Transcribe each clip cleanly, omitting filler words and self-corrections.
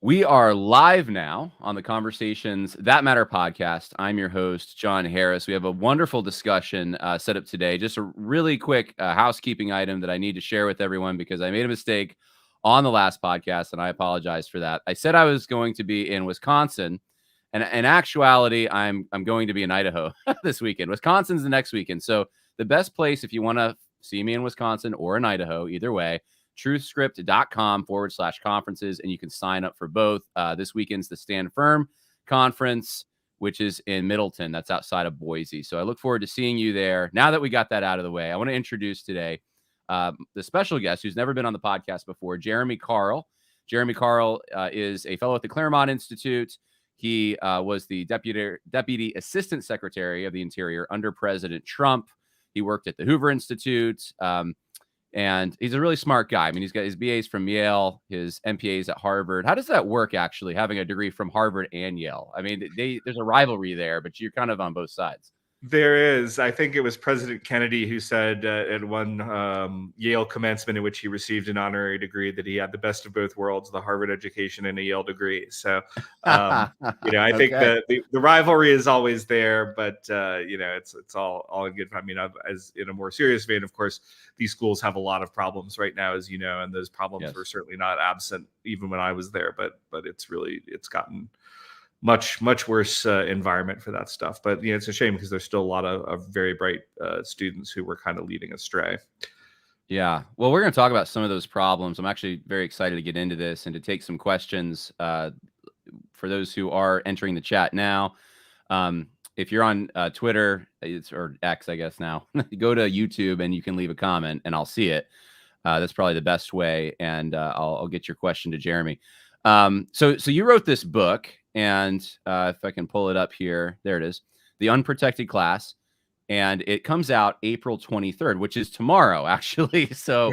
We are live now on the Conversations That Matter podcast. I'm your host, John Harris. We have a wonderful discussion set up today. Just a really quick housekeeping item that I need to share with everyone because I made a mistake on the last podcast, and I apologize for that. I said I was going to be in Wisconsin, and in actuality, I'm going to be in Idaho this weekend. Wisconsin's the next weekend. So the best place if you want to see me in Wisconsin or in Idaho, either way, truthscript.com/conferences, and you can sign up for both. This weekend's the Stand Firm conference, which is in Middleton. That's outside of Boise. So I look forward to seeing you there. Now that we got that out of the way, I want to introduce today the special guest who's never been on the podcast before, Jeremy Carl. Jeremy Carl is a fellow at the Claremont Institute. He was the Deputy Assistant Secretary of the Interior under President Trump. He worked at the Hoover Institute. And he's a really smart guy. I mean, he's got his BAs from Yale, his MPAs at Harvard. How does that work, actually, having a degree from Harvard and Yale? I mean, there's a rivalry there, but you're kind of on both sides. There is. I think it was President Kennedy who said at one Yale commencement in which he received an honorary degree that he had the best of both worlds, the Harvard education and a Yale degree. So, I think the rivalry is always there, but, it's all in good. I mean, as in a more serious vein, of course, these schools have a lot of problems right now, as you know, and those problems were certainly not absent even when I was there, but it's gotten much worse environment for that stuff. But it's a shame because there's still a lot of very bright students who were kind of leading astray. Yeah. Well, we're going to talk about some of those problems. I'm actually very excited to get into this and to take some questions for those who are entering the chat now. If you're on Twitter or X, I guess now, go to YouTube and you can leave a comment and I'll see it. That's probably the best way. And I'll get your question to Jeremy. So you wrote this book. And if I can pull it up here, there it is, The Unprotected Class. And it comes out April 23rd, which is tomorrow, actually. So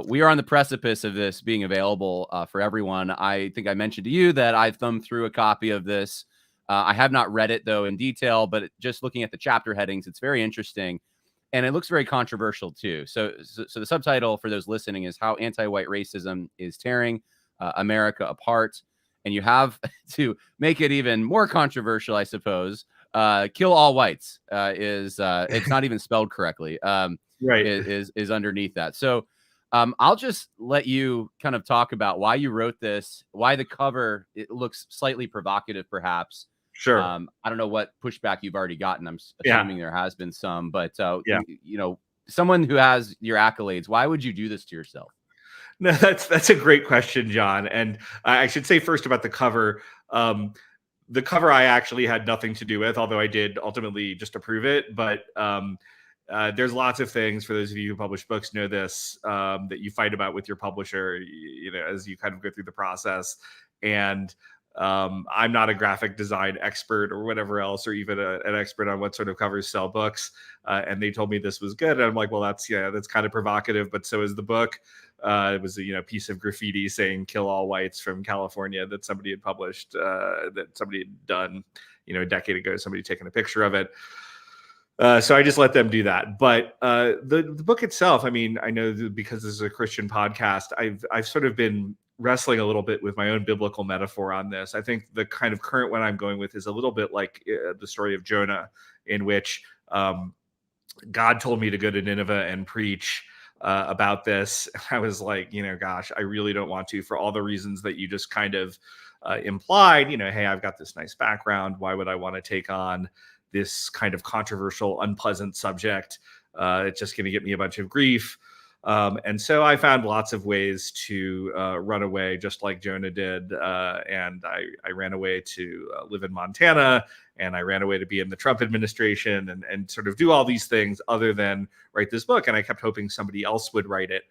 we are on the precipice of this being available for everyone. I think I mentioned to you that I've thumbed through a copy of this. I have not read it, though, in detail, but just looking at the chapter headings, it's very interesting. And it looks very controversial, too. So the subtitle for those listening is How Anti-White Racism is Tearing America Apart. And you have to make it even more controversial, I suppose. Kill all whites is it's not even spelled correctly. Right. Is underneath that. So I'll just let you kind of talk about why you wrote this, why the cover, it looks slightly provocative, perhaps. Sure. I don't know what pushback you've already gotten. I'm assuming there has been some, but someone who has your accolades, why would you do this to yourself? No, that's a great question, John. And I should say first about the cover. The cover I actually had nothing to do with, although I did ultimately just approve it. But there's lots of things, for those of you who publish books know this, that you fight about with your publisher, as you kind of go through the process. And I'm not a graphic design expert or whatever else, or even an expert on what sort of covers sell books. And they told me this was good. And I'm like, well, that's kind of provocative, but so is the book. It was a piece of graffiti saying "Kill all whites" from California that somebody had published, that somebody had done, a decade ago. Somebody had taken a picture of it. So I just let them do that. But the book itself, I mean, I know that because this is a Christian podcast, I've sort of been wrestling a little bit with my own biblical metaphor on this. I think the kind of current one I'm going with is a little bit like the story of Jonah, in which God told me to go to Nineveh and preach about this. I was like, gosh, I really don't want to, for all the reasons that you just kind of implied. Hey, I've got this nice background. Why would I want to take on this kind of controversial, unpleasant subject? It's just going to get me a bunch of grief. And so I found lots of ways to run away, just like Jonah did. And I ran away to live in Montana, and I ran away to be in the Trump administration and sort of do all these things other than write this book. And I kept hoping somebody else would write it.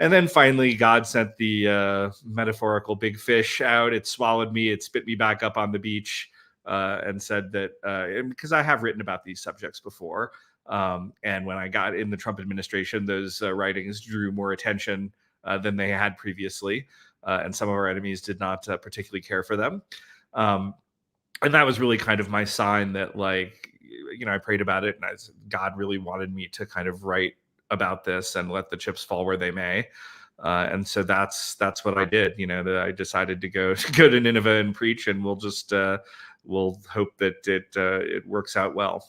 And then finally, God sent the metaphorical big fish out. It swallowed me. It spit me back up on the beach and said that, because I have written about these subjects before. And when I got in the Trump administration, those writings drew more attention than they had previously. And some of our enemies did not particularly care for them. And that was really kind of my sign that, I prayed about it, and God really wanted me to kind of write about this and let the chips fall where they may. And so that's what I did. That I decided to go to Nineveh and preach, and we'll hope that it works out well.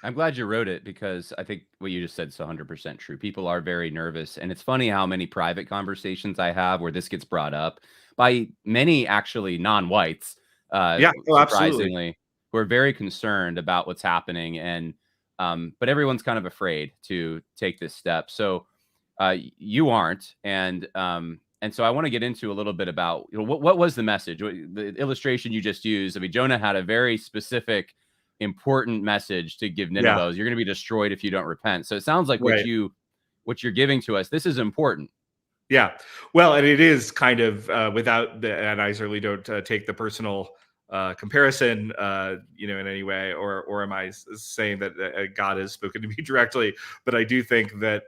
I'm glad you wrote it, because I think what you just said is 100% true. People are very nervous. And it's funny how many private conversations I have where this gets brought up by many actually non-whites, Yeah, oh, absolutely. surprisingly, who are very concerned about what's happening. And, but everyone's kind of afraid to take this step. So you aren't. And so I want to get into a little bit about, what was the message? The illustration you just used. I mean, Jonah had a very specific, important message to give Yeah, Nineveh. You're going to be destroyed if you don't repent. So it sounds like right. what you're giving to us, this is important. Yeah. Well, and it is kind of without the, and I certainly don't take the personal comparison, in any way, or am I saying that God has spoken to me directly? But I do think that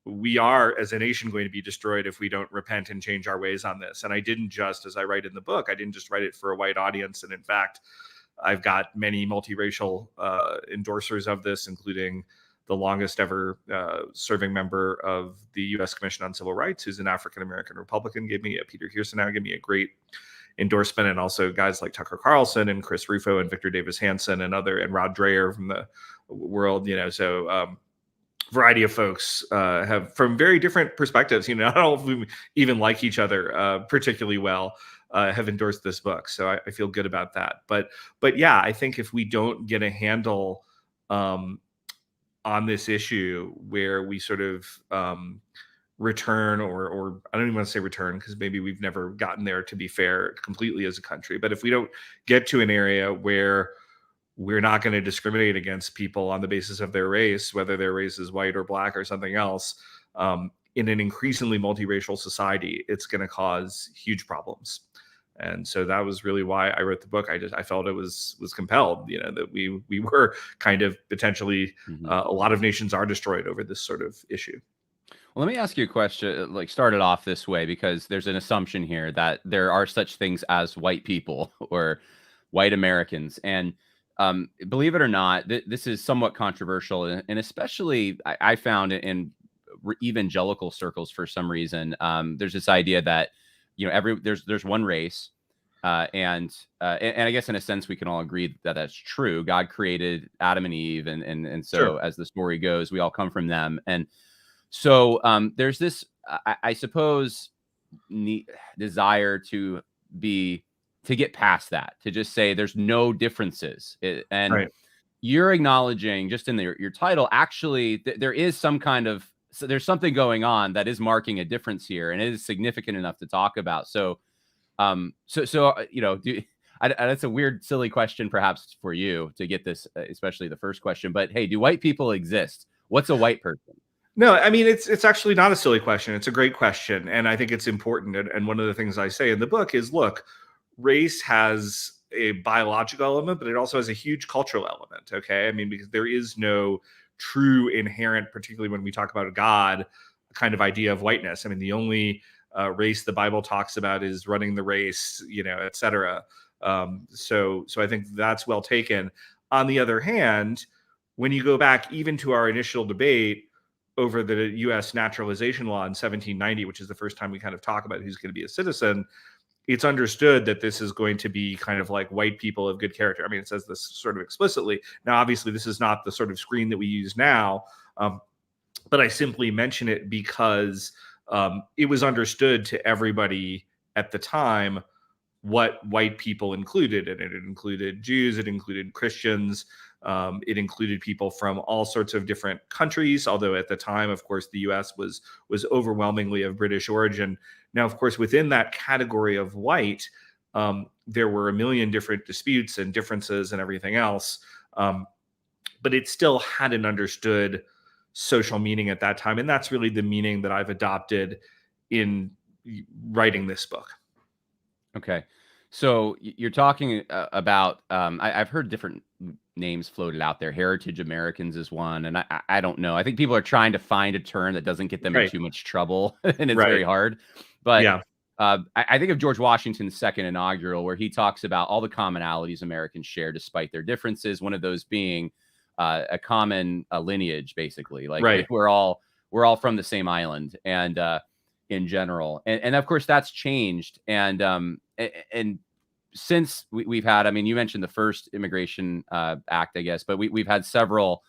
we are, as a nation, going to be destroyed if we don't repent and change our ways on this. And I didn't just, as I write in the book, I didn't just write it for a white audience. And in fact, I've got many multiracial endorsers of this, including the longest ever serving member of the U.S. Commission on Civil Rights, who's an African-American Republican, Peter Kirsten gave me a great endorsement, and also guys like Tucker Carlson and Chris Rufo and Victor Davis Hanson and Rod Dreher from the world. So variety of folks have, from very different perspectives, not all of whom even like each other particularly well, have endorsed this book. So I feel good about that. But yeah, I think if we don't get a handle on this issue, where we sort of return, or I don't even want to say return, because maybe we've never gotten there, to be fair, completely as a country. But if we don't get to an area where we're not going to discriminate against people on the basis of their race, whether their race is white or black or something else, in an increasingly multiracial society, it's going to cause huge problems. And so that was really why I wrote the book. I felt it was compelled, that we were kind of potentially, a lot of nations are destroyed over this sort of issue. Well, let me ask you a question, like start it off this way, because there's an assumption here that there are such things as white people or white Americans. And believe it or not, this is somewhat controversial. And especially I found it in evangelical circles for some reason. There's this idea that, there's one race. And I guess in a sense, we can all agree that that's true. God created Adam and Eve. And so Sure. as the story goes, we all come from them. And so there's this, I suppose, desire to get past that, to just say there's no differences. And Right. you're acknowledging, just in your title, actually, there is some kind of, so there's something going on that is marking a difference here, and it is significant enough to talk about. So, that's a weird, silly question, perhaps, for you to get this, especially the first question. But hey, do white people exist? What's a white person? No, I mean, it's actually not a silly question. It's a great question, and I think it's important. And one of the things I say in the book is, look, race has a biological element, but it also has a huge cultural element. Okay, I mean, because there is no true inherent, particularly when we talk about God, kind of idea of whiteness. I mean, the only race the Bible talks about is running the race, et cetera. So I think that's well taken. On the other hand, when you go back even to our initial debate over the U.S. naturalization law in 1790, which is the first time we kind of talk about who's going to be a citizen, it's understood that this is going to be kind of like white people of good character. I mean, it says this sort of explicitly. Now, obviously, this is not the sort of screen that we use now, but I simply mention it because it was understood to everybody at the time what white people included, and it included Jews, it included Christians, it included people from all sorts of different countries. Although at the time, of course, the U.S. was overwhelmingly of British origin. Now, of course, within that category of white, there were a million different disputes and differences and everything else, but it still had an understood social meaning at that time, and that's really the meaning that I've adopted in writing this book. Okay. So you're talking about, I've heard different names floated out there. Heritage Americans is one. And I don't know. I think people are trying to find a term that doesn't get them in Right. too much trouble. And it's Right. very hard. But Yeah. I think of George Washington's second inaugural, where he talks about all the commonalities Americans share despite their differences. One of those being a common lineage, basically. Like Right. we're all from the same island. And in general. And of course that's changed. And since we've had, I mean, you mentioned the first Immigration Act, I guess, but we've had several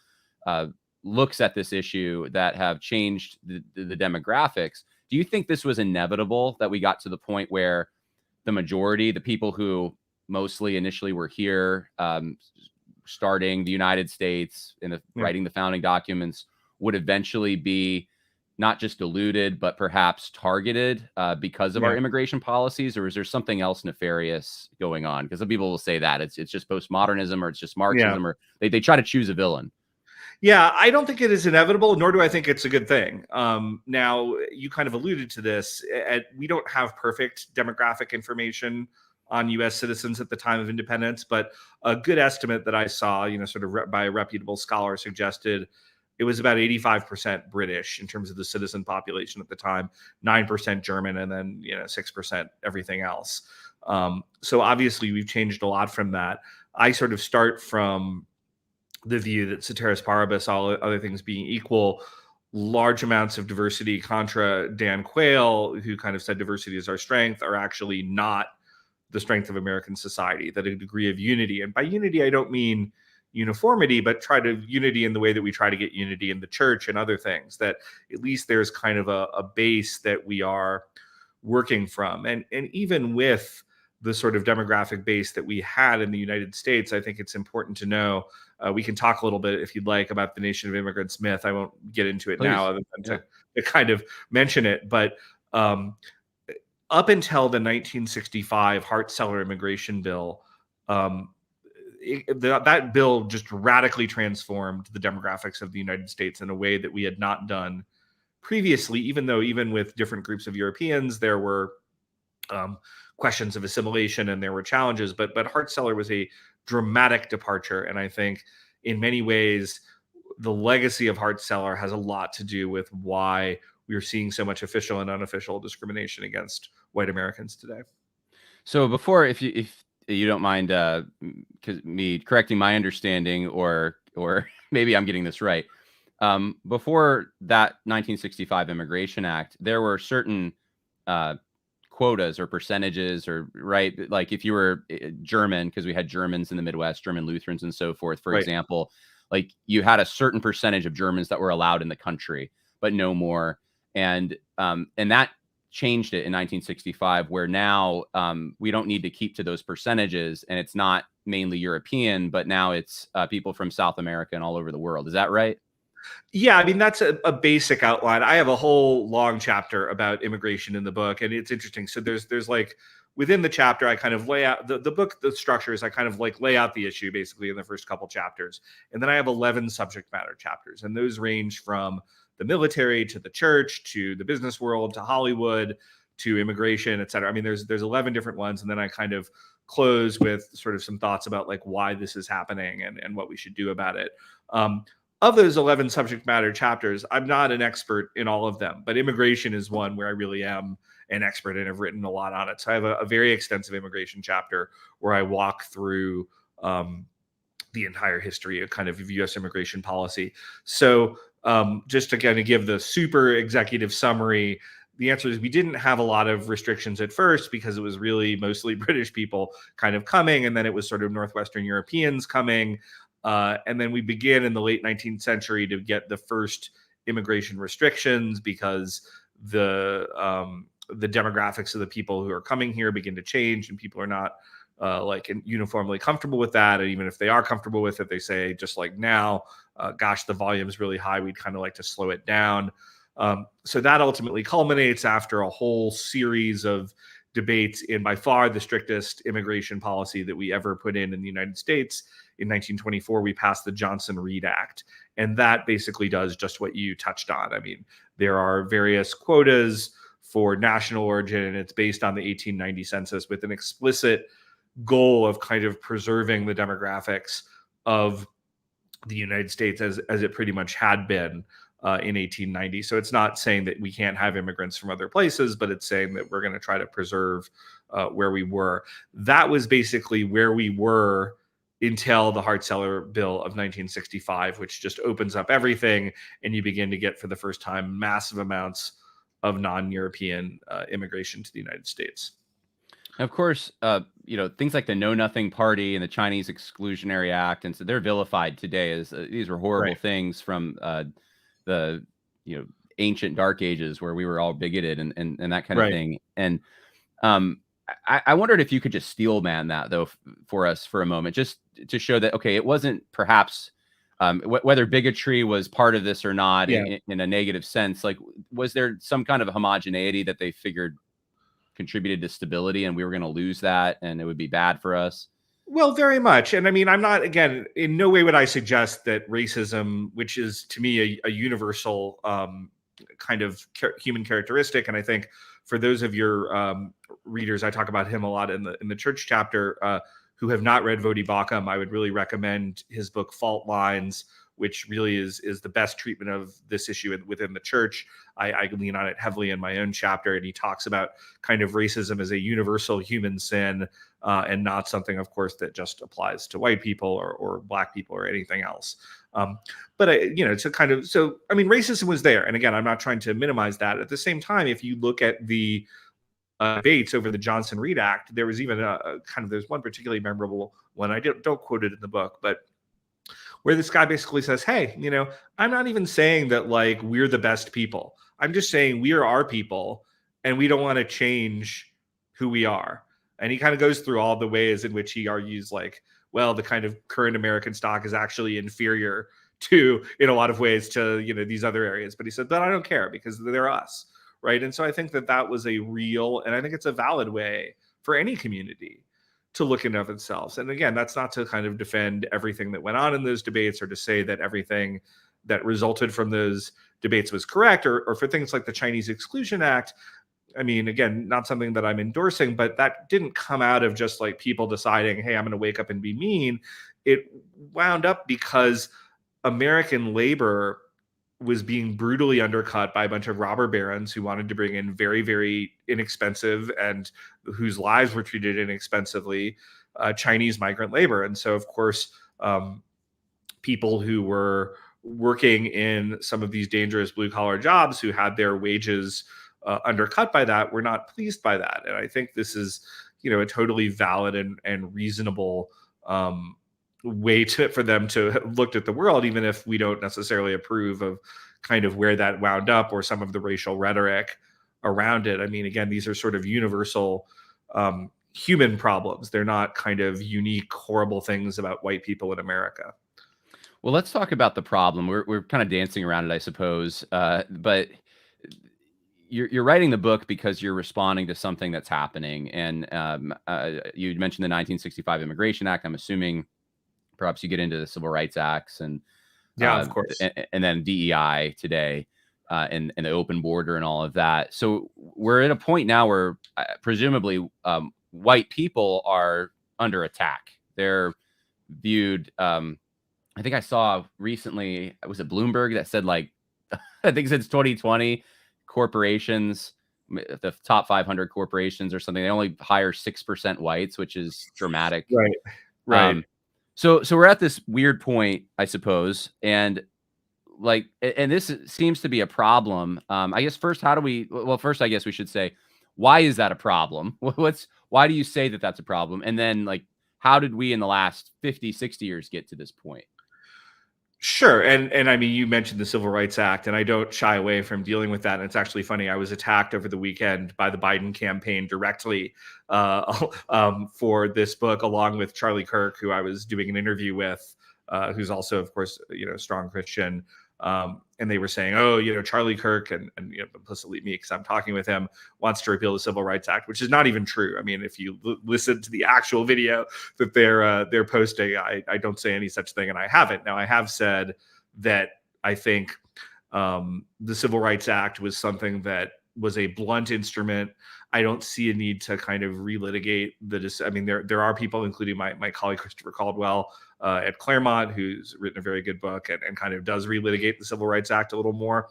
looks at this issue that have changed the demographics. Do you think this was inevitable, that we got to the point where the majority, the people who mostly initially were here, starting the United States and writing the founding documents, would eventually be not just diluted, but perhaps targeted because of our immigration policies? Or is there something else nefarious going on? Because some people will say that it's just postmodernism, or it's just Marxism, or they try to choose a villain. Yeah, I don't think it is inevitable, nor do I think it's a good thing. Now, you kind of alluded to this. We don't have perfect demographic information on U.S. citizens at the time of independence, but a good estimate that I saw, sort of by a reputable scholar, suggested it was about 85% British in terms of the citizen population at the time, 9% German, and then 6% everything else. So obviously we've changed a lot from that. I sort of start from the view that ceteris paribus, all other things being equal, large amounts of diversity, contra Dan Quayle, who kind of said diversity is our strength, are actually not the strength of American society. That a degree of unity, and by unity I don't mean uniformity, but unity in the way that we try to get unity in the church and other things, that at least there's kind of a base that we are working from. And even with the sort of demographic base that we had in the United States, I think it's important to know, we can talk a little bit, if you'd like, about the Nation of Immigrants myth. I won't get into it now, other than to kind of mention it. But up until the 1965 Hart-Celler immigration bill, that bill just radically transformed the demographics of the United States in a way that we had not done previously, even though even with different groups of Europeans, there were questions of assimilation and there were challenges. But Hart-Celler was a dramatic departure. And I think in many ways, the legacy of Hart-Celler has a lot to do with why we are seeing so much official and unofficial discrimination against white Americans today. So before, if you don't mind me correcting my understanding, or maybe I'm getting this right, before that 1965 Immigration Act, there were certain quotas or percentages, or right, like if you were German, because we had Germans in the Midwest, German Lutherans and so forth, for example, like you had a certain percentage of Germans that were allowed in the country, but no more. And that changed it in 1965, where now we don't need to keep to those percentages, and it's not mainly European, but now it's people from South America and all over the world. Is that right? Yeah, I mean, that's a basic outline. I have a whole long chapter about immigration in the book, and it's interesting. So there's like, within the chapter, I kind of lay out the book, the structures, I kind of like lay out the issue basically in the first couple chapters. And then I have 11 subject matter chapters, and those range from the military to the church to the business world to Hollywood to immigration, et cetera. I mean, there's 11 different ones. And then I kind of close with sort of some thoughts about like why this is happening and what we should do about it. Of those 11 subject matter chapters, I'm not an expert in all of them, but immigration is one where I really am an expert and have written a lot on it. So I have a very extensive immigration chapter where I walk through the entire history of kind of U.S. immigration policy. So just to kind of give the super executive summary, the answer is we didn't have a lot of restrictions at first because it was really mostly British people kind of coming, and then it was sort of Northwestern Europeans coming. And then we begin in the late 19th century to get the first immigration restrictions because the demographics of the people who are coming here begin to change, and people are not uniformly comfortable with that. And even if they are comfortable with it, they say, just like now, gosh, the volume is really high. We'd kind of like to slow it down. So that ultimately culminates after a whole series of debates in by far the strictest immigration policy that we ever put in the United States. In 1924, we passed the Johnson-Reed Act, and that basically does just what you touched on. I mean, there are various quotas for national origin, and it's based on the 1890 census with an explicit goal of kind of preserving the demographics of the United States as it pretty much had been in 1890. So it's not saying that we can't have immigrants from other places, but it's saying that we're going to try to preserve where we were. That was basically where we were until the Hart-Celler Bill of 1965, which just opens up everything, and you begin to get, for the first time, massive amounts non-European immigration to the United States. Of course, things like the Know Nothing Party and the Chinese Exclusionary Act, and so they're vilified today as these were horrible Right. things from the ancient dark ages where we were all bigoted and that kind of Right. thing. And um, I wondered if you could just steel man that though for us for a moment, just to show that okay, it wasn't perhaps whether bigotry was part of this or not Yeah. in a negative sense. Like, was there some kind of homogeneity that they figured contributed to stability and we were going to lose that and it would be bad for us? Well, very much. And I mean, I'm not, again, in no way would I suggest that racism, which is to me a universal kind of human characteristic. And I think for those of your readers, I talk about him a lot in the church chapter, who have not read Vodi Bakum, I would really recommend his book Fault Lines, which really is the best treatment of this issue within the church. I lean on it heavily in my own chapter, and he talks about kind of racism as a universal human sin, and not something, of course, that just applies to white people or black people or anything else. But to kind of, so I mean, racism was there, and again, I'm not trying to minimize that. At the same time, if you look at the debates over the Johnson-Reed Act, there was even there's one particularly memorable one. I don't quote it in the book, but where this guy basically says, hey, I'm not even saying that like we're the best people. I'm just saying we are our people and we don't want to change who we are. And he kind of goes through all the ways in which he argues like, well, the kind of current American stock is actually inferior to, in a lot of ways, to, these other areas. But he said, but I don't care because they're us. Right. And so I think that was a real, and I think it's a valid way for any community to look in of themselves. And again, that's not to kind of defend everything that went on in those debates or to say that everything that resulted from those debates was correct, or for things like the Chinese Exclusion Act. I mean, again, not something that I'm endorsing, but that didn't come out of just like people deciding, hey, I'm going to wake up and be mean. It wound up because American labor was being brutally undercut by a bunch of robber barons who wanted to bring in very, very inexpensive and whose lives were treated inexpensively Chinese migrant labor. And so, of course, people who were working in some of these dangerous blue collar jobs who had their wages undercut by that were not pleased by that. And I think this is, a totally valid and reasonable way for them to have looked at the world, even if we don't necessarily approve of kind of where that wound up or some of the racial rhetoric around it. I mean, again, these are sort of universal human problems. They're not kind of unique, horrible things about white people in America. Well, let's talk about the problem. We're kind of dancing around it, I suppose. But you're writing the book because you're responding to something that's happening. And you mentioned the 1965 Immigration Act. I'm assuming perhaps you get into the Civil Rights Acts and of course, and then DEI today, and the open border and all of that. So we're at a point now where presumably white people are under attack. They're viewed. I think I saw recently, was it Bloomberg that said like, I think since 2020, corporations, the top 500 corporations or something, they only hire 6% whites, which is dramatic. Right. So we're at this weird point, I suppose, and this seems to be a problem. I guess first, first, I guess we should say, why is that a problem? Why do you say that that's a problem? And then like, how did we in the last 50, 60 years get to this point? Sure. And I mean, you mentioned the Civil Rights Act, and I don't shy away from dealing with that. And it's actually funny. I was attacked over the weekend by the Biden campaign directly for this book, along with Charlie Kirk, who I was doing an interview with, who's also, of course, a strong Christian. And they were saying, oh, Charlie Kirk and implicitly me, because I'm talking with him, wants to repeal the Civil Rights Act, which is not even true. I mean, if you listen to the actual video that they're posting, I don't say any such thing, and I haven't. Now, I have said that I think the Civil Rights Act was something that was a blunt instrument. I don't see a need to kind of relitigate I mean, there are people, including my colleague Christopher Caldwell at Claremont, who's written a very good book and kind of does relitigate the Civil Rights Act a little more.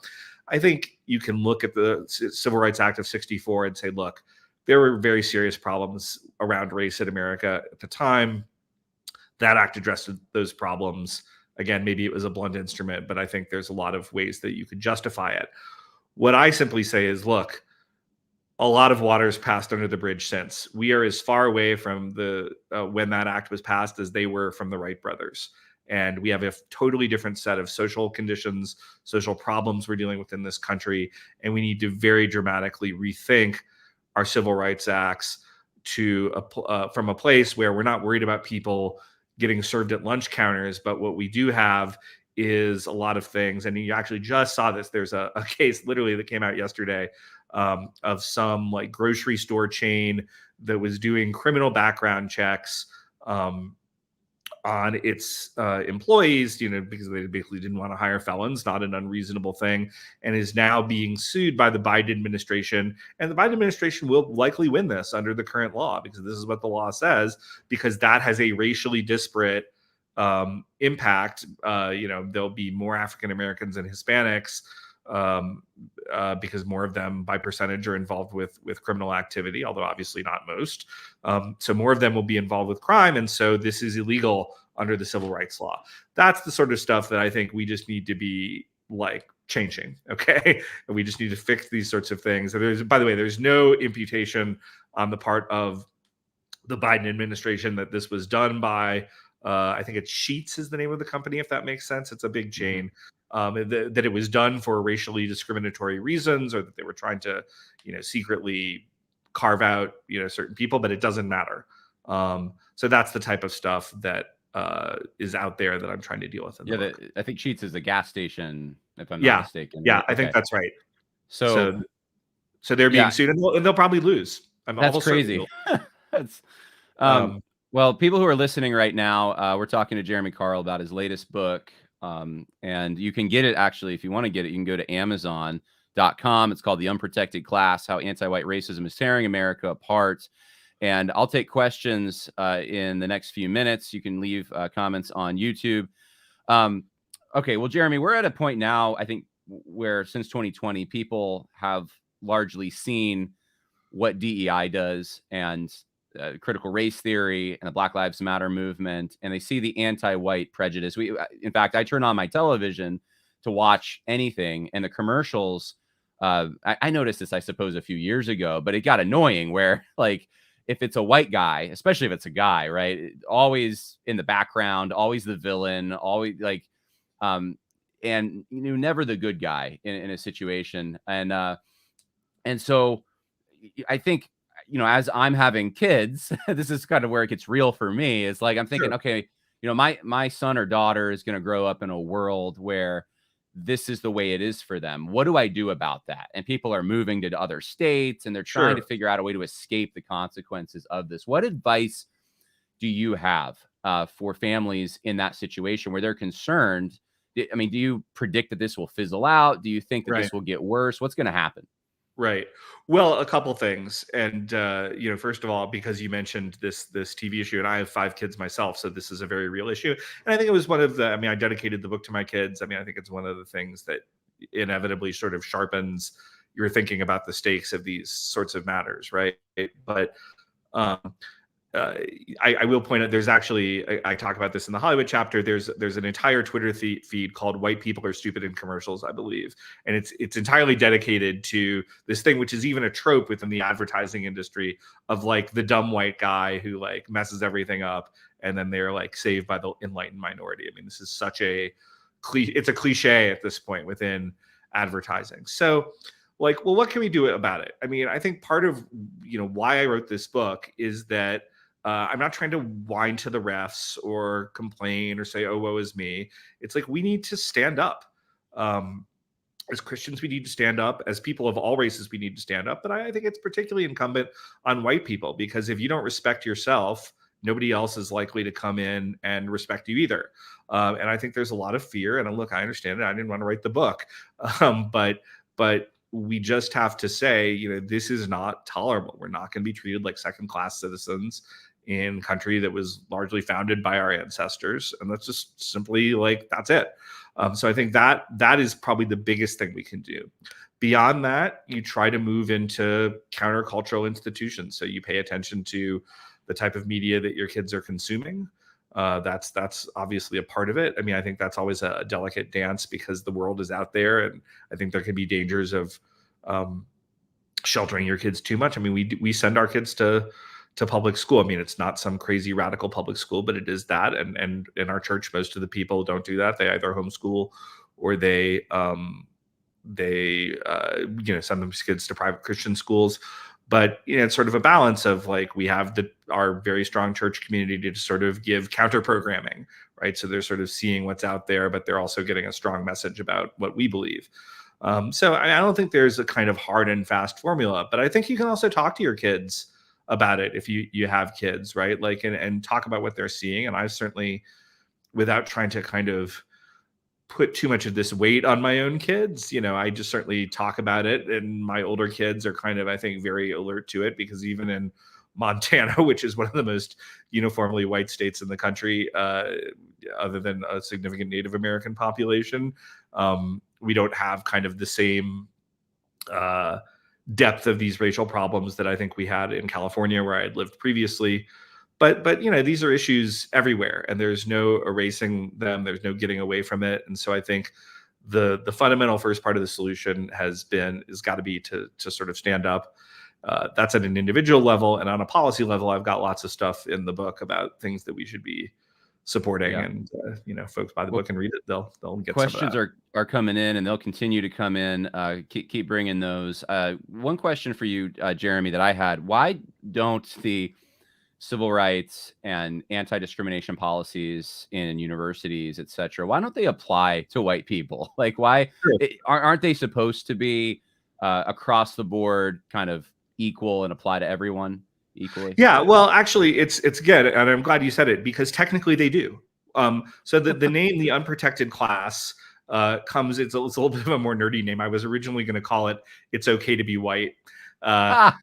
I think you can look at the Civil Rights Act of 1964 and say, look, there were very serious problems around race in America at the time. That act addressed those problems. Again, maybe it was a blunt instrument, but I think there's a lot of ways that you could justify it. What I simply say is, look, a lot of water's passed under the bridge since. We are as far away from the when that act was passed as they were from the Wright brothers. And we have a totally different set of social conditions, social problems we're dealing with in this country. And we need to very dramatically rethink our civil rights acts to from a place where we're not worried about people getting served at lunch counters, but what we do have is a lot of things. And you actually just saw this. There's a case literally that came out yesterday of some like grocery store chain that was doing criminal background checks on its employees, because they basically didn't want to hire felons, not an unreasonable thing, and is now being sued by the Biden administration. And the Biden administration will likely win this under the current law, because this is what the law says, because that has a racially disparate impact. There'll be more African Americans and Hispanics because more of them by percentage are involved with criminal activity, although obviously not most. So more of them will be involved with crime. And so this is illegal under the civil rights law. That's the sort of stuff that I think we just need to be like changing. Okay. And we just need to fix these sorts of things. By the way, there's no imputation on the part of the Biden administration that this was done by, I think it's Sheets is the name of the company, if that makes sense. It's a big chain. That it was done for racially discriminatory reasons, or that they were trying to, secretly carve out, certain people, but it doesn't matter. So that's the type of stuff that is out there that I'm trying to deal with. I think Sheets is a gas station, if I'm not mistaken. Yeah, right? I think that's right. So they're being sued, and they'll probably lose. That's crazy. That's well, people who are listening right now, we're talking to Jeremy Carl about his latest book. And you can get it, actually, if you want to get it, you can go to Amazon.com. It's called The Unprotected Class: How Anti-White Racism is Tearing America Apart. And I'll take questions in the next few minutes. You can leave comments on YouTube. Okay, well, Jeremy, we're at a point now, I think, where since 2020, people have largely seen what DEI does and critical race theory and the Black Lives Matter movement, and they see the anti-white prejudice. In fact, I turn on my television to watch anything, and the commercials, I noticed this, I suppose, a few years ago, but it got annoying where, like, if it's a white guy, especially if it's a guy, right, always in the background, always the villain, always like, and never the good guy in a situation. And so I think, as I'm having kids, this is kind of where it gets real for me. It's like, I'm thinking, okay, my son or daughter is going to grow up in a world where this is the way it is for them. What do I do about that? And people are moving to other states, and they're trying to figure out a way to escape the consequences of this. What advice do you have for families in that situation where they're concerned? I mean, do you predict that this will fizzle out? Do you think that this will get worse? What's going to happen? Right. Well, a couple things. And, first of all, because you mentioned this TV issue, and I have 5 kids myself, so this is a very real issue. And I think it was one of the, I dedicated the book to my kids. I think it's one of the things that inevitably sort of sharpens your thinking about the stakes of these sorts of matters. Right. But, I will point out, there's actually, I talk about this in the Hollywood chapter. There's an entire Twitter feed called "White People Are Stupid in Commercials," I believe, and it's entirely dedicated to this thing, which is even a trope within the advertising industry of like the dumb white guy who like messes everything up, and then they're like saved by the enlightened minority. This is such it's a cliche at this point within advertising. So, like, well, what can we do about it? I think part of why I wrote this book is that. I'm not trying to whine to the refs or complain or say, oh, woe is me. It's like, we need to stand up. As Christians, we need to stand up. As people of all races, we need to stand up. But I think it's particularly incumbent on white people, because if you don't respect yourself, nobody else is likely to come in and respect you either. And I think there's a lot of fear. And look, I understand it. I didn't want to write the book. But we just have to say, this is not tolerable. We're not going to be treated like second-class citizens in a country that was largely founded by our ancestors. And that's just simply like, that's it. So I think that is probably the biggest thing we can do. Beyond that, you try to move into countercultural institutions. So you pay attention to the type of media that your kids are consuming. That's obviously a part of it. I think that's always a delicate dance, because the world is out there, and I think there can be dangers of sheltering your kids too much. I mean, we send our kids to public school. I mean, it's not some crazy radical public school, but it is that. And in our church, most of the people don't do that. They either homeschool or they send them kids to private Christian schools. But it's sort of a balance of like we have our very strong church community to sort of give counter programming, right? So they're sort of seeing what's out there, but they're also getting a strong message about what we believe. So I don't think there's a kind of hard and fast formula, but I think you can also talk to your kids about it if you have kids, right? Like and talk about what they're seeing. And I've certainly, without trying to kind of put too much of this weight on my own kids, I just certainly talk about it, and my older kids are kind of, I think, very alert to it, because even in Montana, which is one of the most uniformly white states in the country, other than a significant Native American population, we don't have kind of the same depth of these racial problems that I think we had in California, where I had lived previously. But these are issues everywhere, and there's no erasing them. There's no getting away from it. And so I think the fundamental first part of the solution has got to be to sort of stand up. That's at an individual level, and on a policy level, I've got lots of stuff in the book about things that we should be supporting. Yeah. And folks buy the book and read it, they'll get questions some of that. are coming in, and they'll continue to come in. Keep bringing those. One question for you, Jeremy, that I had: why don't the civil rights and anti-discrimination policies in universities, et cetera, why don't they apply to white people? Like, why aren't they supposed to be across the board, kind of equal, and apply to everyone equally? Yeah, well, actually, it's good, and I'm glad you said it, because technically they do. So the name, the unprotected class, comes. It's a little bit of a more nerdy name. I was originally going to call it "It's Okay to Be White." The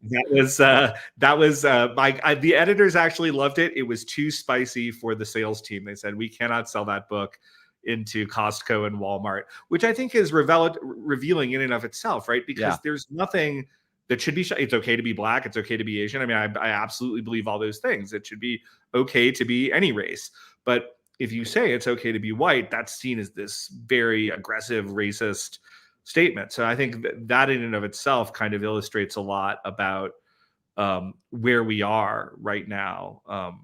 editors actually loved it. It was too spicy for the sales team. They said, we cannot sell that book into Costco and Walmart, which I think is revealing in and of itself, right? Because there's nothing that should be it's okay to be Black, it's okay to be Asian. I mean, I absolutely believe all those things. It should be okay to be any race. But if you say it's okay to be white, that's seen as this very aggressive, racist statement. So I think that in and of itself kind of illustrates a lot about where we are right now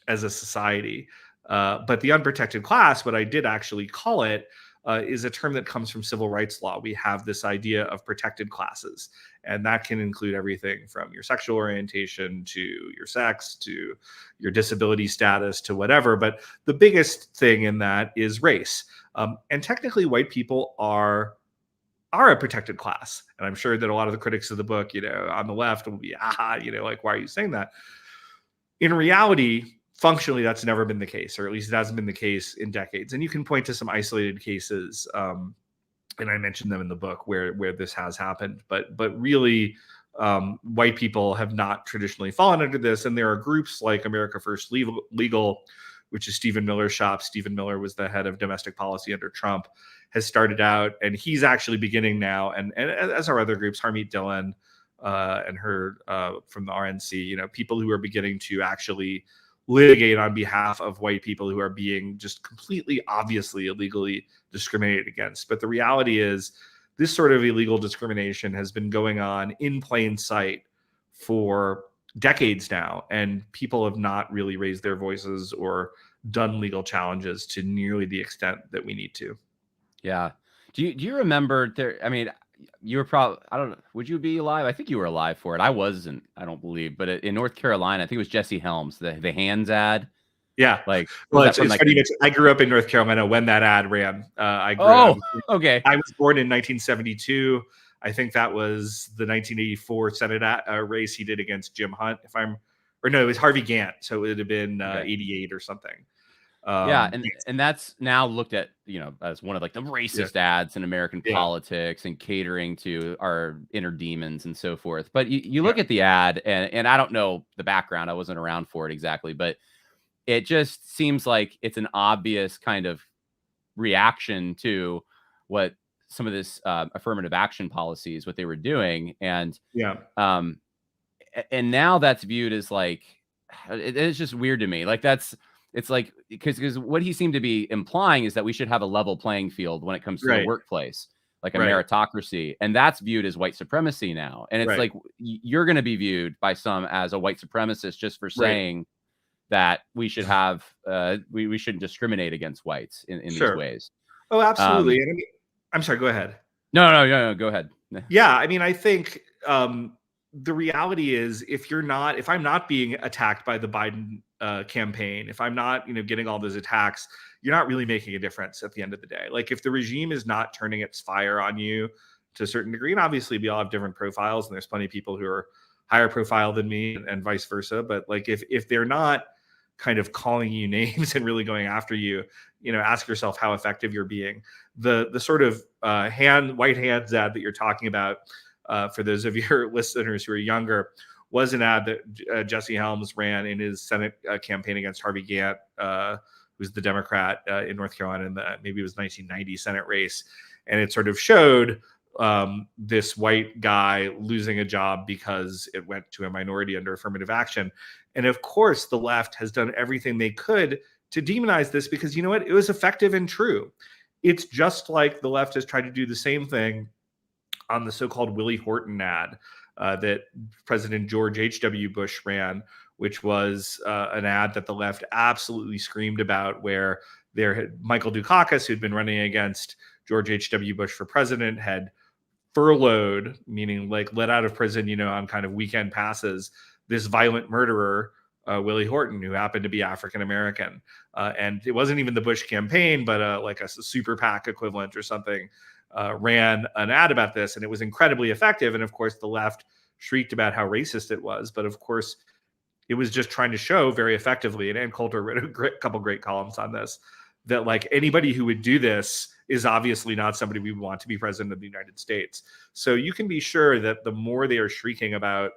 as a society. But the unprotected class, what I did actually call it, is a term that comes from civil rights law. We have this idea of protected classes, and that can include everything from your sexual orientation to your sex to your disability status to whatever. But the biggest thing in that is race. And technically, white people are a protected class. And I'm sure that a lot of the critics of the book, on the left will be, like, why are you saying that? In reality, functionally, that's never been the case, or at least it hasn't been the case in decades. And you can point to some isolated cases, and I mentioned them in the book, where this has happened. But really, white people have not traditionally fallen under this. And there are groups like America First Legal, which is Stephen Miller's shop. Stephen Miller was the head of domestic policy under Trump, has started out, and he's actually beginning now, and as are other groups, Harmeet Dillon and her from the RNC, people who are beginning to actually litigate on behalf of white people who are being just completely, obviously, illegally discriminated against. But the reality is, this sort of illegal discrimination has been going on in plain sight for decades now, and people have not really raised their voices or done legal challenges to nearly the extent that we need to. Yeah. Do you remember there? I mean, you were probably, I don't know, would you be alive? I think you were alive for it. I wasn't, I don't believe, but in North Carolina, I think it was Jesse Helms, the Hands ad. Yeah. Like, well, it's funny. I grew up in North Carolina when that ad ran. Okay. I was born in 1972. I think that was the 1984 Senate race he did against Jim Hunt. It was Harvey Gantt. So it would have been 88 or something. And that's now looked at, as one of like the racist ads in American politics and catering to our inner demons and so forth. But you look at the ad, and I don't know the background. I wasn't around for it exactly, but it just seems like it's an obvious kind of reaction to what some of this affirmative action policies, what they were doing. And and now that's viewed as like, it's just weird to me. Like it's like, because what he seemed to be implying is that we should have a level playing field when it comes to the workplace. like a Right. meritocracy, and that's viewed as white supremacy now. And it's Right. like you're going to be viewed by some as a white supremacist just for Right. saying that we should have we shouldn't discriminate against whites in these Sure. ways. Oh, absolutely. Um, And I mean, I'm sorry, go ahead. no, go ahead. Yeah, I mean, I think the reality is, if I'm not being attacked by the Biden campaign, if I'm not, getting all those attacks, you're not really making a difference at the end of the day. Like, if the regime is not turning its fire on you to a certain degree, and obviously we all have different profiles, and there's plenty of people who are higher profile than me, and vice versa. But like, if they're not kind of calling you names and really going after you, ask yourself how effective you're being. The sort of white hands ad that you're talking about, for those of your listeners who are younger, was an ad that Jesse Helms ran in his Senate campaign against Harvey Gantt, who's the Democrat in North Carolina in maybe it was 1990 Senate race, and it sort of showed this white guy losing a job because it went to a minority under affirmative action. And of course, the left has done everything they could to demonize this because, you know what? It was effective and true. It's just like the left has tried to do the same thing on the so-called Willie Horton ad that President George H.W. Bush ran, which was an ad that the left absolutely screamed about, where Michael Dukakis, who'd been running against George H.W. Bush for president, had furloughed, meaning like let out of prison, on kind of weekend passes, this violent murderer, Willie Horton, who happened to be African American. And it wasn't even the Bush campaign, but like a super PAC equivalent or something, ran an ad about this, and it was incredibly effective. And of course, the left shrieked about how racist it was. But of course, it was just trying to show very effectively, and Ann Coulter wrote a couple great columns on this, that like anybody who would do this is obviously not somebody we want to be president of the United States. So you can be sure that the more they are shrieking about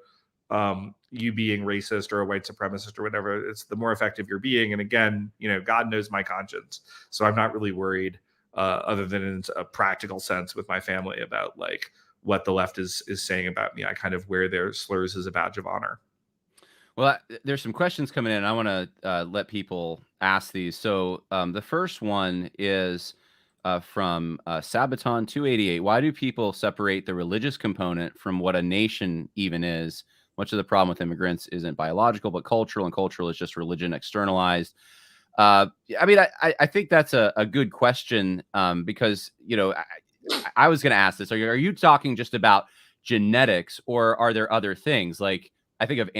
you being racist or a white supremacist or whatever, it's the more effective you're being. And again, God knows my conscience, so I'm not really worried, other than in a practical sense with my family, about like what the left is saying about me. I kind of wear their slurs as a badge of honor. Well, there's some questions coming in. I want to let people ask these. So the first one is from Sabaton 288. Why do people separate the religious component from what a nation even is? Much of the problem with immigrants isn't biological, but cultural, and cultural is just religion externalized. I mean, I think that's a good question, because, I was going to ask this. Are you talking just about genetics, or are there other things? Like, I think of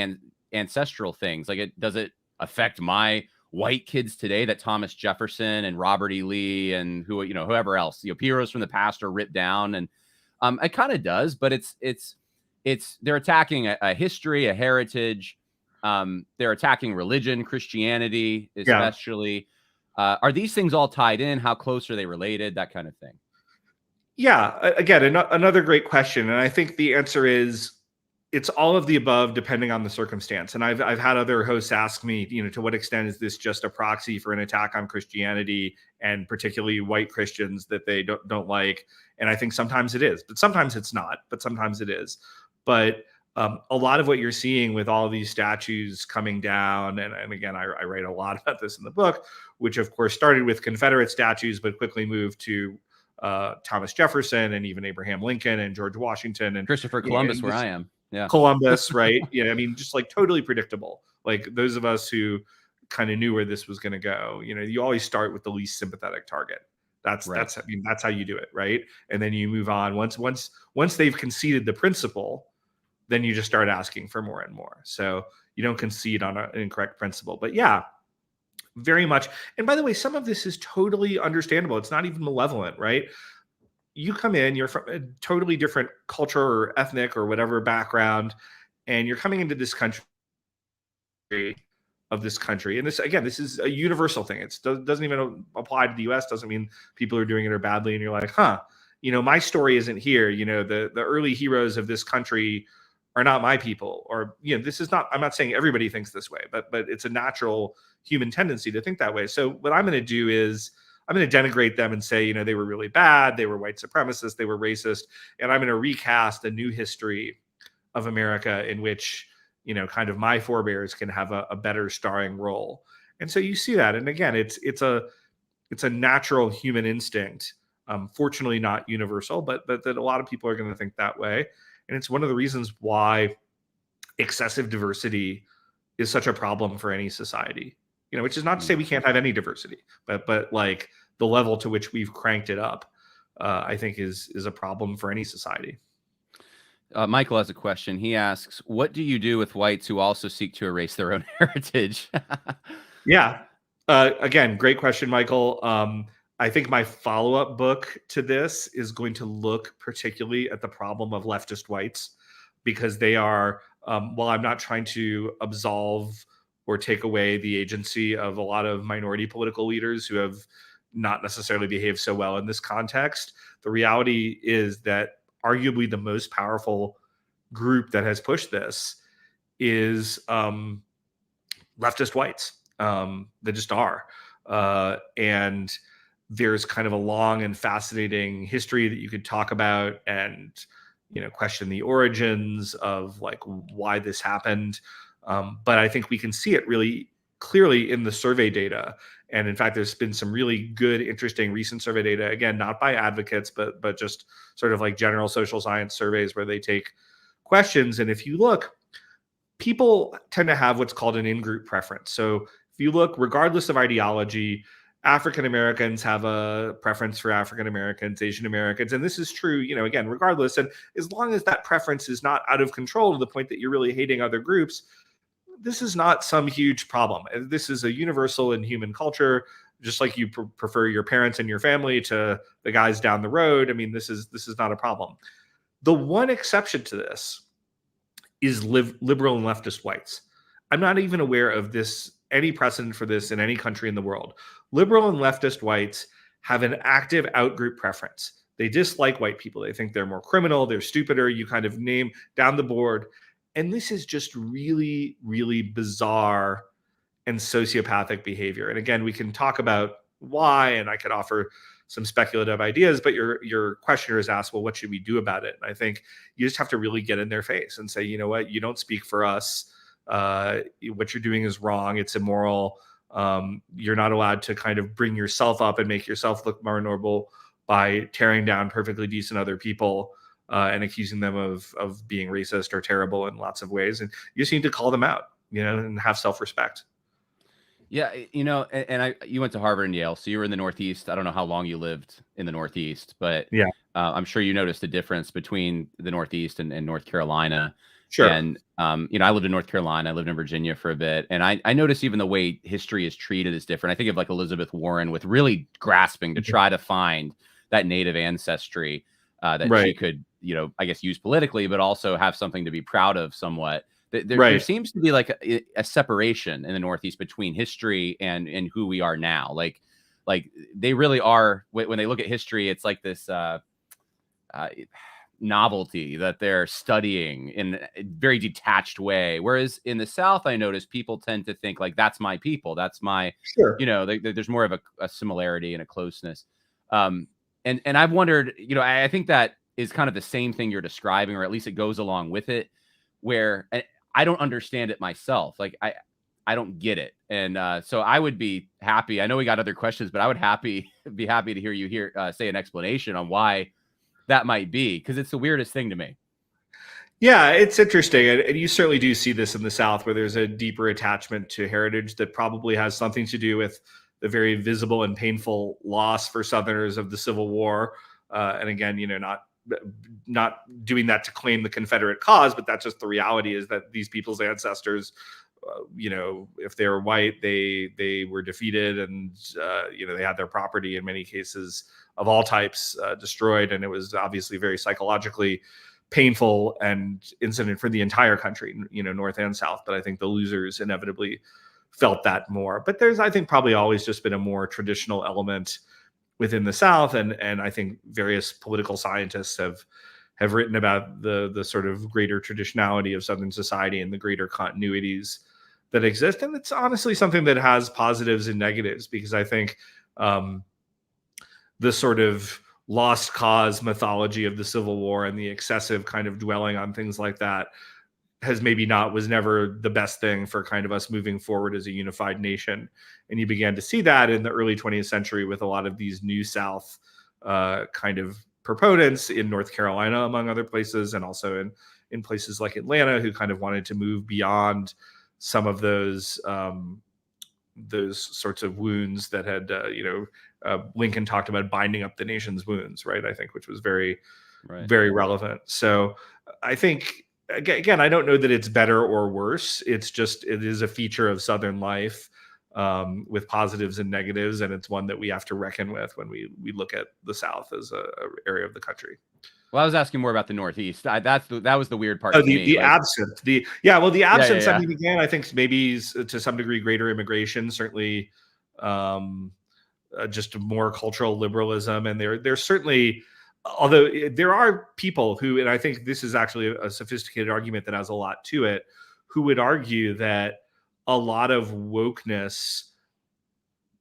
ancestral things. Like, does it affect my white kids today that Thomas Jefferson and Robert E. Lee and whoever else, heroes from the past are ripped down? And it kind of does, but it's they're attacking a history, a heritage. They're attacking religion, Christianity, especially. Yeah. Are these things all tied in? How close are they related? That kind of thing. Yeah, again, another great question, and I think the answer is it's all of the above, depending on the circumstance. And I've had other hosts ask me, to what extent is this just a proxy for an attack on Christianity, and particularly white Christians that they don't like? And I think sometimes it is, but sometimes it's not. But sometimes it is. But a lot of what you're seeing with all these statues coming down, and again, I write a lot about this in the book, which of course started with Confederate statues, but quickly moved to Thomas Jefferson and even Abraham Lincoln and George Washington and Christopher Columbus, where I am. Yeah. Columbus, right? Yeah, I mean, just like totally predictable. Like those of us who kind of knew where this was going to go, you always start with the least sympathetic target. That's how you do it, right? And then you move on. Once they've conceded the principle, then you just start asking for more and more. So you don't concede on an incorrect principle. But yeah, very much. And by the way, some of this is totally understandable. It's not even malevolent, right? You come in, you're from a totally different culture or ethnic or whatever background, and you're coming into this country, and this is a universal thing. It doesn't even apply to the US. Doesn't mean people are doing it or badly, and you're like, my story isn't here. The early heroes of this country are not my people, or this is not. I'm not saying everybody thinks this way, but it's a natural human tendency to think that way. So what I'm going to do is I'm going to denigrate them and say, they were really bad. They were white supremacists. They were racist. And I'm going to recast a new history of America in which, kind of my forebears can have a better starring role. And so you see that. And again, it's a natural human instinct Fortunately, not universal, but that a lot of people are going to think that way. And it's one of the reasons why excessive diversity is such a problem for any society. Which is not to say we can't have any diversity, but like the level to which we've cranked it up, I think is a problem for any society. Michael has a question. He asks, "What do you do with whites who also seek to erase their own heritage?" Yeah. Again, great question, Michael. I think my follow-up book to this is going to look particularly at the problem of leftist whites, because they are, while I'm not trying to absolve or take away the agency of a lot of minority political leaders who have not necessarily behaved so well in this context, the reality is that arguably the most powerful group that has pushed this is leftist whites. They just are. And there's kind of a long and fascinating history that you could talk about and, question the origins of like why this happened. But I think we can see it really clearly in the survey data. And in fact, there's been some really good, interesting recent survey data, again, not by advocates, but just sort of like general social science surveys where they take questions. And if you look, people tend to have what's called an in-group preference. So if you look, regardless of ideology, African Americans have a preference for African Americans, Asian Americans, and this is true, again, regardless. And as long as that preference is not out of control to the point that you're really hating other groups, this is not some huge problem. This is a universal in human culture, just like you prefer your parents and your family to the guys down the road. I mean, this is not a problem. The one exception to this is liberal and leftist whites. I'm not even aware of any precedent for this in any country in the world. Liberal and leftist whites have an active outgroup preference. They dislike white people. They think they're more criminal, they're stupider. You kind of name down the board. And this is just really, really bizarre and sociopathic behavior. And again, we can talk about why, and I could offer some speculative ideas, but your questioner has asked, well, what should we do about it? And I think you just have to really get in their face and say, you know what, you don't speak for us. What you're doing is wrong. It's immoral. You're not allowed to kind of bring yourself up and make yourself look more noble by tearing down perfectly decent other people and accusing them of being racist or terrible in lots of ways. And you just need to call them out, and have self-respect. Yeah, and you went to Harvard and Yale, so you were in the Northeast. I don't know how long you lived in the Northeast, but Yeah, I'm sure you noticed the difference between the Northeast and North Carolina. sure. And I lived in North Carolina, I lived in Virginia for a bit, and I noticed even the way history is treated is different. I think of like Elizabeth Warren with really grasping to try to find that Native ancestry that Right. she could, I guess use politically, but also have something to be proud of somewhat. There Right. seems to be like a separation in the Northeast between history and who we are now. Like they really are, when they look at history, it's like this novelty that they're studying in a very detached way. Whereas in the South, I notice people tend to think like, that's my people. That's my, Sure. there's more of a similarity and a closeness. And I've wondered, I think that is kind of the same thing you're describing, or at least it goes along with it, where I don't understand it myself. Like I don't get it. And so I would be happy. I know we got other questions, but I would be happy to hear you say an explanation on why that might be, because it's the weirdest thing to me. Yeah, it's interesting. And you certainly do see this in the South, where there's a deeper attachment to heritage that probably has something to do with the very visible and painful loss for Southerners of the Civil War. And again, not doing that to claim the Confederate cause, but that's just the reality, is that these people's ancestors, if they were white, they were defeated, and they had their property in many cases of all types destroyed, and it was obviously very psychologically painful and incident for the entire country, North and South. But I think the losers inevitably felt that more. But there's, I think, probably always just been a more traditional element within the South, and I think various political scientists have written about the sort of greater traditionality of Southern society and the greater continuities that exist. And it's honestly something that has positives and negatives, because I think the sort of lost cause mythology of the Civil War and the excessive kind of dwelling on things like that was never the best thing for kind of us moving forward as a unified nation. And you began to see that in the early 20th century with a lot of these New South kind of proponents in North Carolina, among other places, and also in places like Atlanta, who kind of wanted to move beyond some of those sorts of wounds that had, Lincoln talked about binding up the nation's wounds, right? I think, which was very, very relevant. So I think, again, I don't know that it's better or worse. It's just, it is a feature of Southern life, with positives and negatives, and it's one that we have to reckon with when we look at the South as a area of the country. Well, I was asking more about the Northeast. That was the weird part Oh, to me. The absence. The absence. Yeah. I mean, again, I think maybe to some degree greater immigration, certainly, just more cultural liberalism, and there's certainly, although there are people who, and I think this is actually a sophisticated argument that has a lot to it, who would argue that a lot of wokeness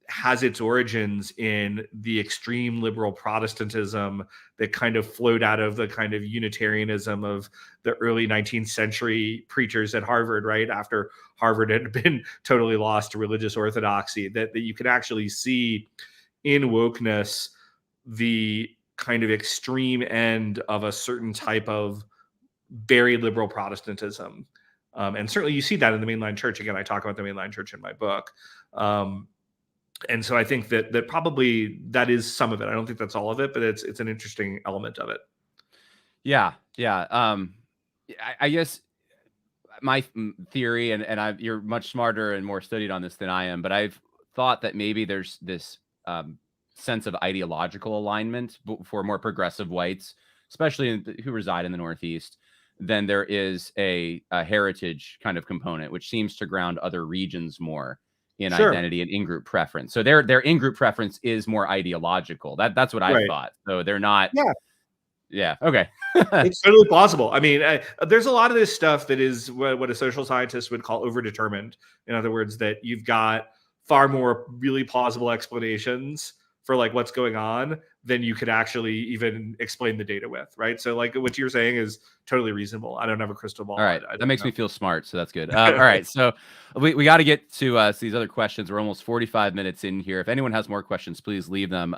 has its origins in the extreme liberal Protestantism that kind of flowed out of the kind of Unitarianism of the early 19th century preachers at Harvard, right? After Harvard had been totally lost to religious orthodoxy, that you can actually see in wokeness the kind of extreme end of a certain type of very liberal Protestantism. And certainly you see that in the mainline church. Again, I talk about the mainline church in my book. And so I think that probably that is some of it. I don't think that's all of it, but it's an interesting element of it. Yeah. I guess my theory, and you're much smarter and more studied on this than I am, but I've thought that maybe there's this sense of ideological alignment for more progressive whites, especially who reside in the Northeast, than there is a heritage kind of component, which seems to ground other regions more in identity and in-group preference. So their in-group preference is more ideological. That's what I thought. So they're not. Yeah. Okay. It's totally plausible. I mean, there's a lot of this stuff that is what a social scientist would call overdetermined. In other words, that you've got far more really plausible explanations for like what's going on than you could actually even explain the data with, right? So like what you're saying is totally reasonable. I don't have a crystal ball. All right. I That makes know. me feel smart. So that's good. All right. So we got to get to these other questions. We're almost 45 minutes in here. If anyone has more questions, please leave them.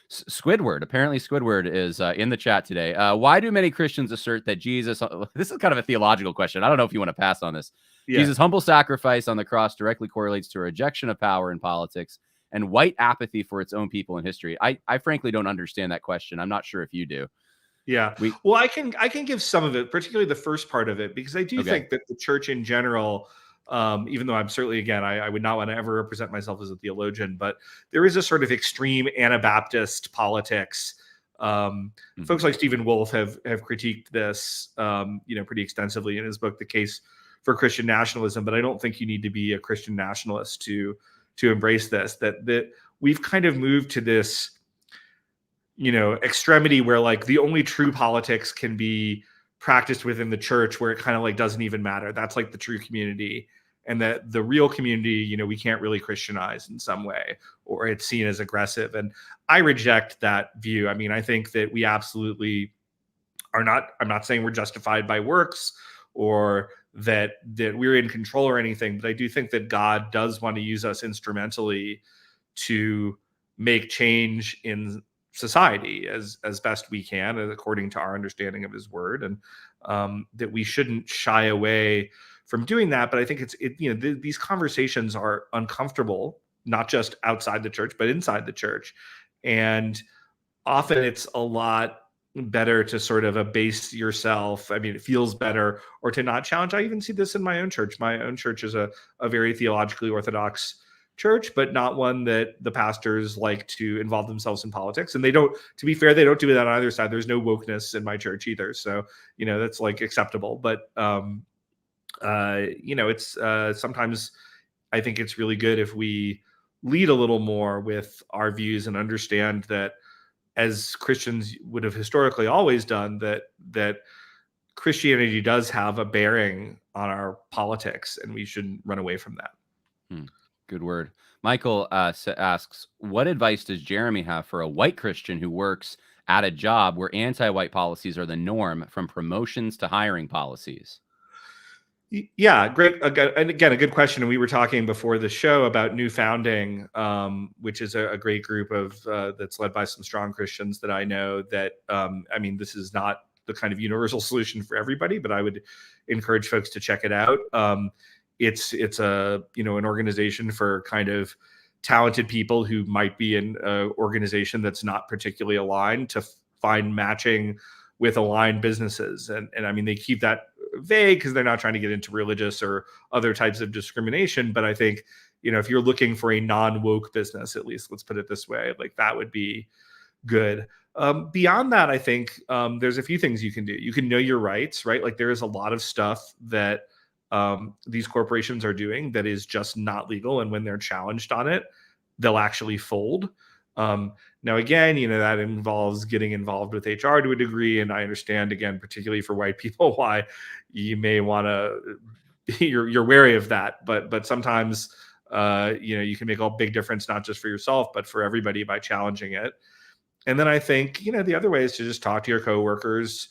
Squidward. Apparently Squidward is in the chat today. Why do many Christians assert that Jesus, this is kind of a theological question. I don't know if you want to pass on this. Yeah. Jesus' humble sacrifice on the cross directly correlates to a rejection of power in politics and white apathy for its own people in history. I frankly don't understand that question. I'm not sure if you do. Yeah. Well, I can give some of it, particularly the first part of it, because I do think that the church in general, even though I'm certainly, again, I would not want to ever represent myself as a theologian, but there is a sort of extreme Anabaptist politics. Folks like Stephen Wolfe have critiqued this, pretty extensively in his book, The Case for Christian Nationalism. But I don't think you need to be a Christian nationalist to embrace this. That we've kind of moved to this, extremity where like the only true politics can be practiced within the church, where it kind of like doesn't even matter. That's like the true community, and that the real community, we can't really Christianize in some way, or it's seen as aggressive. And I reject that view. I mean, I think that we absolutely are not, I'm not saying we're justified by works or that we're in control or anything, but I do think that God does want to use us instrumentally to make change in society as best we can, according to our understanding of his word, and that we shouldn't shy away from doing that. But I think these conversations are uncomfortable, not just outside the church, but inside the church. And often it's a lot better to sort of abase yourself. I mean, it feels better, or to not challenge. I even see this in my own church. My own church is a very theologically orthodox church, but not one that the pastors like to involve themselves in politics. And they don't, to be fair, they don't do that on either side. There's no wokeness in my church either. So, that's like acceptable. But, it's sometimes I think it's really good if we lead a little more with our views and understand that, as Christians would have historically always done, that Christianity does have a bearing on our politics, and we shouldn't run away from that. Good word. Michael asks, what advice does Jeremy have for a white Christian who works at a job where anti-white policies are the norm, from promotions to hiring policies? Yeah, great. And again, a good question. And we were talking before the show about New Founding, which is a great group of that's led by some strong Christians that I know. That I mean, this is not the kind of universal solution for everybody, but I would encourage folks to check it out. It's a an organization for kind of talented people who might be in an organization that's not particularly aligned to find matching with aligned businesses, and I mean they keep that vague because they're not trying to get into religious or other types of discrimination. But I think, if you're looking for a non-woke business, at least let's put it this way, like that would be good. Beyond that, I think there's a few things you can do. You can know your rights, right? Like there is a lot of stuff that these corporations are doing that is just not legal. And when they're challenged on it, they'll actually fold. Now, again, that involves getting involved with HR to a degree. And I understand, again, particularly for white people, why you may want to, you're wary of that. But sometimes, you can make a big difference, not just for yourself, but for everybody by challenging it. And then I think, the other way is to just talk to your coworkers.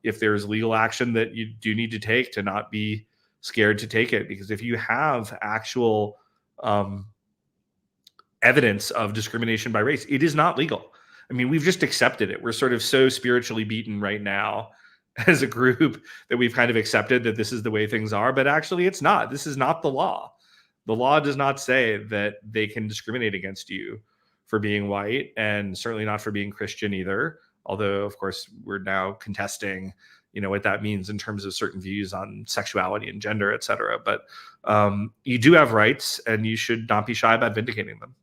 If there's legal action that you do need to take, to not be scared to take it. Because if you have actual evidence of discrimination by race, it is not legal. I mean, we've just accepted it. We're sort of so spiritually beaten right now as a group that we've kind of accepted that this is the way things are, but actually it's not. This is not the law. The law does not say that they can discriminate against you for being white, and certainly not for being Christian either. Although, of course, we're now contesting, what that means in terms of certain views on sexuality and gender, et cetera. But you do have rights, and you should not be shy about vindicating them.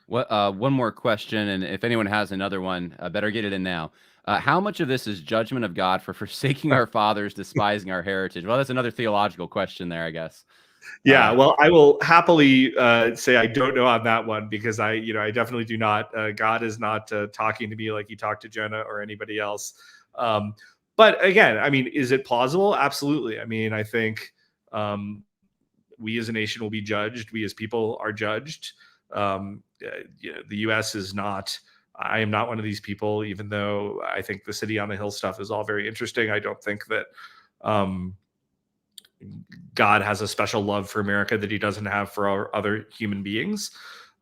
One more question, and if anyone has another one, better get it in now. How much of this is judgment of God for forsaking our fathers, despising our heritage? Well, that's another theological question there, I guess. Yeah, well, I will happily say I don't know on that one, because I definitely do not. God is not talking to me like he talked to Jonah or anybody else. But again, I mean, is it plausible? Absolutely. I mean, I think we as a nation will be judged. We as people are judged. The U.S. is not. I am not one of these people, even though I think the city on the hill stuff is all very interesting. I don't think that God has a special love for America that he doesn't have for our other human beings.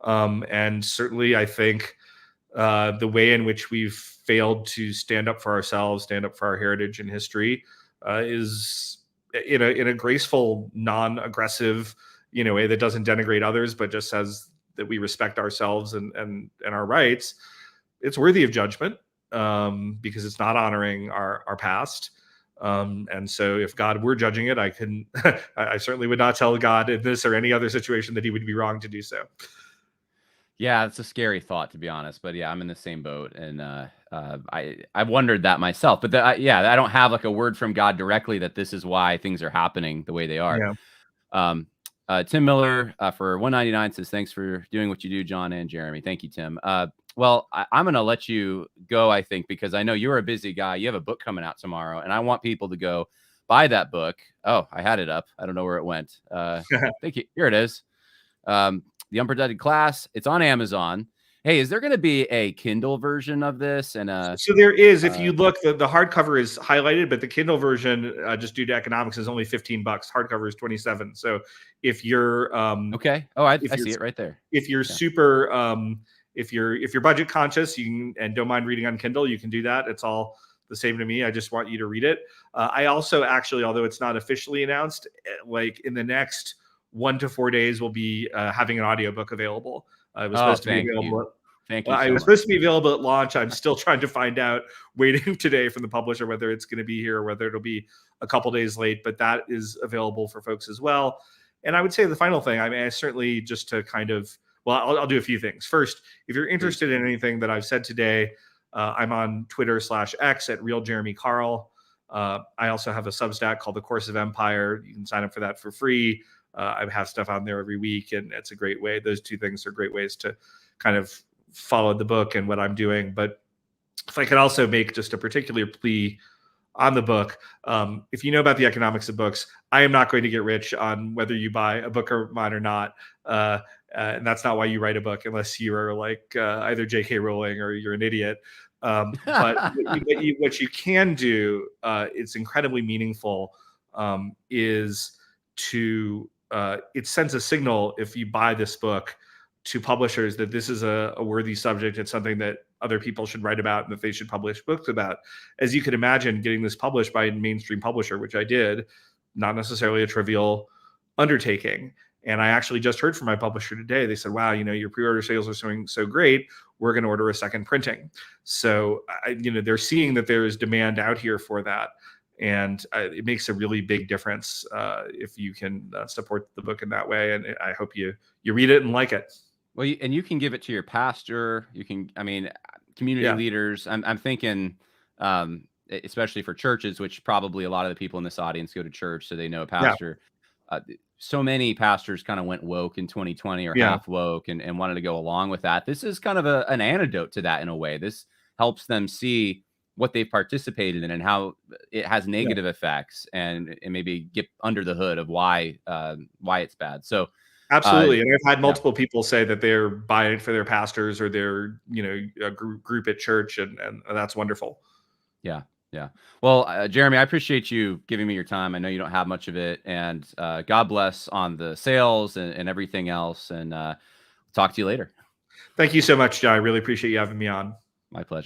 And certainly, I think the way in which we've failed to stand up for ourselves, stand up for our heritage and history, is in a graceful, non-aggressive, way that doesn't denigrate others, but just says that we respect ourselves and our rights. It's worthy of judgment, because it's not honoring our past. And so if God were judging it, I couldn't, I certainly would not tell God in this or any other situation that he would be wrong to do so. Yeah, it's a scary thought, to be honest. But yeah, I'm in the same boat, and I've wondered that myself. But I don't have like a word from God directly that this is why things are happening the way they are. Yeah. Tim Miller for 199 says, thanks for doing what you do, John and Jeremy. Thank you, Tim. Well, I'm going to let you go, I think, because I know you're a busy guy. You have a book coming out tomorrow, and I want people to go buy that book. Oh, I had it up. I don't know where it went. Thank you. Here it is. The Unprotected Class. It's on Amazon. Hey, is there going to be a Kindle version of this? And so there is. If you look, the hardcover is highlighted, but the Kindle version, just due to economics, is only $15. Hardcover is $27. So if you're okay, I see it right there. If you're super, if you're budget conscious, and don't mind reading on Kindle, you can do that. It's all the same to me. I just want you to read it. I also actually, although it's not officially announced, like in the next 1 to 4 days, we'll be having an audiobook available. It was supposed to be available. Thank you. I was supposed to be available at launch. I'm still trying to find out, waiting today from the publisher, whether it's going to be here or whether it'll be a couple days late, but that is available for folks as well. And I would say the final thing, I mean, I certainly just to kind of, well, I'll do a few things. First, if you're interested in anything that I've said today, I'm on Twitter/X at RealJeremyCarl. I also have a Substack called The Course of Empire. You can sign up for that for free. I have stuff on there every week, and it's a great way. Those two things are great ways to kind of follow the book and what I'm doing. But if I could also make just a particular plea on the book, if you know about the economics of books, I am not going to get rich on whether you buy a book of mine or not. And that's not why you write a book, unless you are like either J.K. Rowling or you're an idiot. But what you can do, it's incredibly meaningful, is to it sends a signal if you buy this book to publishers that this is a worthy subject. It's something that other people should write about and that they should publish books about. As you could imagine, getting this published by a mainstream publisher, which I did, not necessarily a trivial undertaking. And I actually just heard from my publisher today. They said, wow, your pre-order sales are doing so great. We're going to order a second printing. So, they're seeing that there is demand out here for that. And it makes a really big difference if you can support the book in that way. And I hope you read it and like it. Well, and you can give it to your pastor. You can, community leaders. I'm thinking, especially for churches, which probably a lot of the people in this audience go to church, so they know a pastor. So many pastors kind of went woke in 2020 or half woke and wanted to go along with that. This is kind of an antidote to that in a way. This helps them see what they've participated in and how it has negative effects and maybe get under the hood of why it's bad. So absolutely. And I've had multiple people say that they're buying it for their pastors or their, a group at church, and that's wonderful. Yeah. Yeah. Well, Jeremy, I appreciate you giving me your time. I know you don't have much of it, and God bless on the sales and everything else. And talk to you later. Thank you so much, John. I really appreciate you having me on. My pleasure.